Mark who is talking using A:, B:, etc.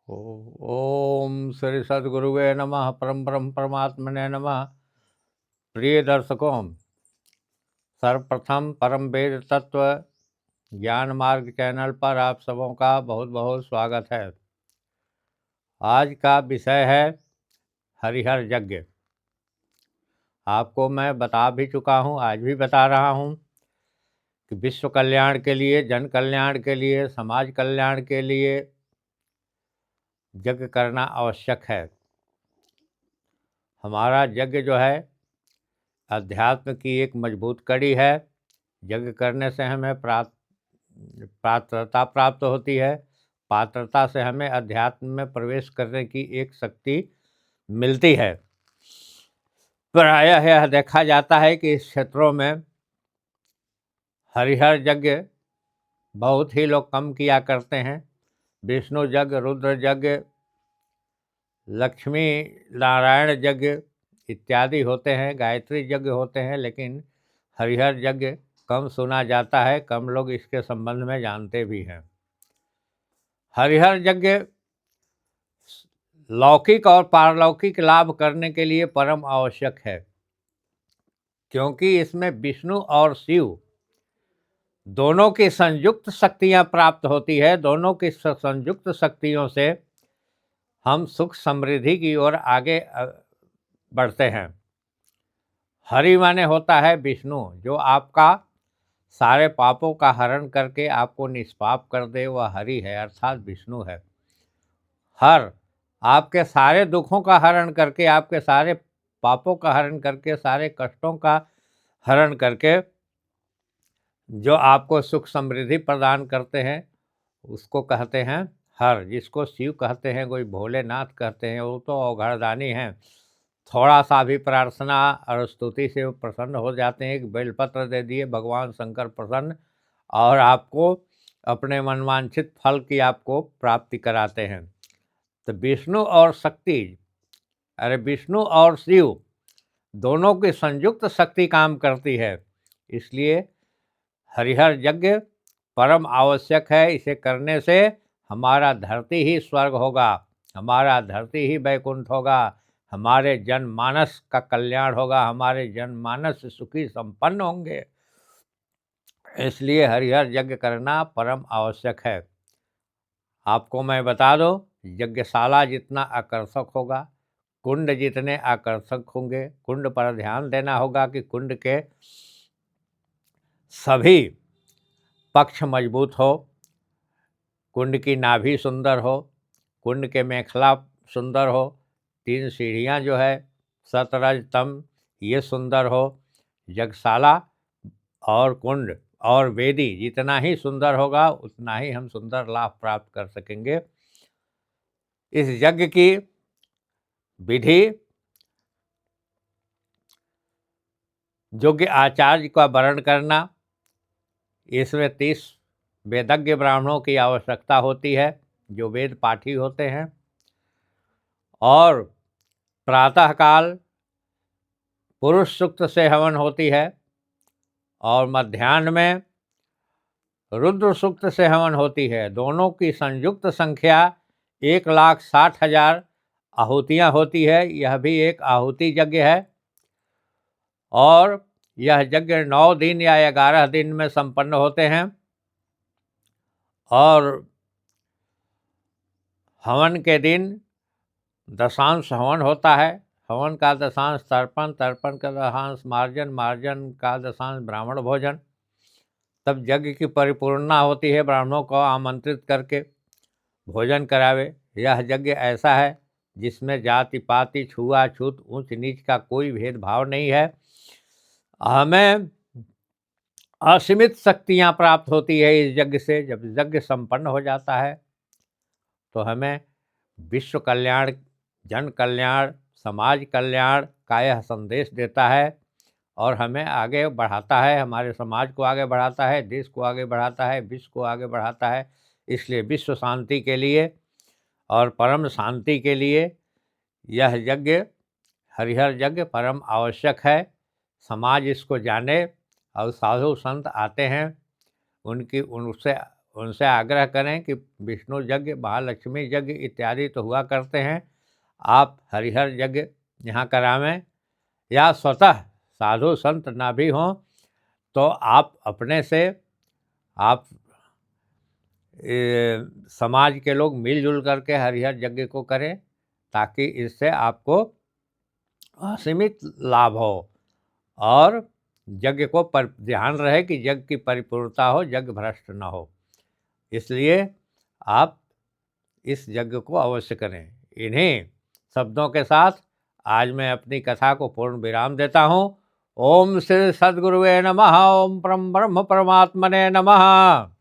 A: ओम श्री सद्गुरुवे नमः। परम ब्रह्म परमात्मने नमः। प्रिय दर्शकों, सर्वप्रथम परम वेद तत्व ज्ञान मार्ग चैनल पर आप सबों का बहुत बहुत स्वागत है। आज का विषय है हरिहर यज्ञ। आपको मैं बता भी चुका हूँ, आज भी बता रहा हूँ कि विश्व कल्याण के लिए, जन कल्याण के लिए, समाज कल्याण के लिए यज्ञ करना आवश्यक है। हमारा यज्ञ जो है अध्यात्म की एक मजबूत कड़ी है। यज्ञ करने से हमें पात्रता प्राप्त होती है। पात्रता से हमें अध्यात्म में प्रवेश करने की एक शक्ति मिलती है। प्रायः यह देखा जाता है कि इस क्षेत्रों में हरिहर यज्ञ बहुत ही लोग कम किया करते हैं। विष्णु यज्ञ, रुद्र यज्ञ, लक्ष्मी नारायण यज्ञ इत्यादि होते हैं, गायत्री यज्ञ होते हैं, लेकिन हरिहर यज्ञ कम सुना जाता है, कम लोग इसके संबंध में जानते भी हैं। हरिहर यज्ञ लौकिक और पारलौकिक लाभ करने के लिए परम आवश्यक है, क्योंकि इसमें विष्णु और शिव दोनों की संयुक्त शक्तियां प्राप्त होती है। दोनों की संयुक्त शक्तियों से हम सुख समृद्धि की ओर आगे बढ़ते हैं। हरि माने होता है विष्णु, जो आपका सारे पापों का हरण करके आपको निष्पाप कर दे, वह हरि है, अर्थात विष्णु है। हर आपके सारे दुखों का हरण करके, आपके सारे पापों का हरण करके, सारे कष्टों का हरण करके जो आपको सुख समृद्धि प्रदान करते हैं, उसको कहते हैं हर। जिसको शिव कहते हैं, कोई भोलेनाथ कहते हैं, वो तो अवघड़दानी हैं। थोड़ा सा भी प्रार्थना और स्तुति से वो प्रसन्न हो जाते हैं। एक बेलपत्र दे दिए, भगवान शंकर प्रसन्न, और आपको अपने मनवांछित फल की आपको प्राप्ति कराते हैं। तो विष्णु और शक्ति, विष्णु और शिव दोनों की संयुक्त शक्ति काम करती है। इसलिए हरिहर यज्ञ परम आवश्यक है। इसे करने से हमारा धरती ही स्वर्ग होगा, हमारा धरती ही वैकुंठ होगा, हमारे जनमानस का कल्याण होगा, हमारे जनमानस सुखी संपन्न होंगे। इसलिए हरिहर यज्ञ करना परम आवश्यक है। आपको मैं बता दूं, यज्ञशाला जितना आकर्षक होगा, कुंड जितने आकर्षक होंगे, कुंड पर ध्यान देना होगा कि कुंड के सभी पक्ष मजबूत हो, कुंड की नाभि सुंदर हो, कुंड के मेखला सुंदर हो, 3 सीढ़ियाँ जो है सतरज तम ये सुंदर हो। यज्ञशाला और कुंड और वेदी जितना ही सुंदर होगा, उतना ही हम सुंदर लाभ प्राप्त कर सकेंगे। इस यज्ञ की विधि योग्य आचार्य का वर्ण करना, इसमें 30 वेदज्ञ ब्राह्मणों की आवश्यकता होती है, जो वेद पाठी होते हैं। और प्रातःकाल पुरुष सूक्त से हवन होती है, और मध्याह्न में रुद्र सूक्त से हवन होती है। दोनों की संयुक्त संख्या 1,60,000 आहुतियाँ होती है। यह भी एक आहुति यज्ञ है, और यह यज्ञ 9 दिन या 11 दिन में संपन्न होते हैं। और हवन के दिन दशांश हवन होता है। हवन का दशांश तर्पण, तर्पण का दशांश मार्जन, मार्जन का दशांश ब्राह्मण भोजन। तब यज्ञ की परिपूर्णता होती है, ब्राह्मणों को आमंत्रित करके भोजन करावे। यह यज्ञ ऐसा है जिसमें जाति पाति, छुआछूत, ऊंच नीच का कोई भेदभाव नहीं है। हमें असीमित शक्तियां प्राप्त होती है इस यज्ञ से। जब यज्ञ संपन्न हो जाता है तो हमें विश्व कल्याण, जन कल्याण, समाज कल्याण का यह संदेश देता है, और हमें आगे बढ़ाता है, हमारे समाज को आगे बढ़ाता है, देश को आगे बढ़ाता है, विश्व को आगे बढ़ाता है। इसलिए विश्व शांति के लिए और परम शांति के लिए यह यज्ञ, हरिहर यज्ञ परम आवश्यक है। समाज इसको जाने, और साधु संत आते हैं, उनसे उनसे आग्रह करें कि विष्णु यज्ञ, महालक्ष्मी यज्ञ इत्यादि तो हुआ करते हैं, आप हरिहर यज्ञ यहाँ करावें, या स्वतः साधु संत ना भी हों तो आप अपने से आप समाज के लोग मिलजुल करके हरिहर यज्ञ को करें, ताकि इससे आपको असीमित लाभ हो और यज्ञ को ध्यान रहे कि यज्ञ की परिपूर्णता हो, यज्ञ भ्रष्ट न हो। इसलिए आप इस यज्ञ को अवश्य करें। इन्हीं शब्दों के साथ आज मैं अपनी कथा को पूर्ण विराम देता हूँ। ओम श्री सद्गुरुवे नमः। ओम परम ब्रह्म परमात्मने नमः।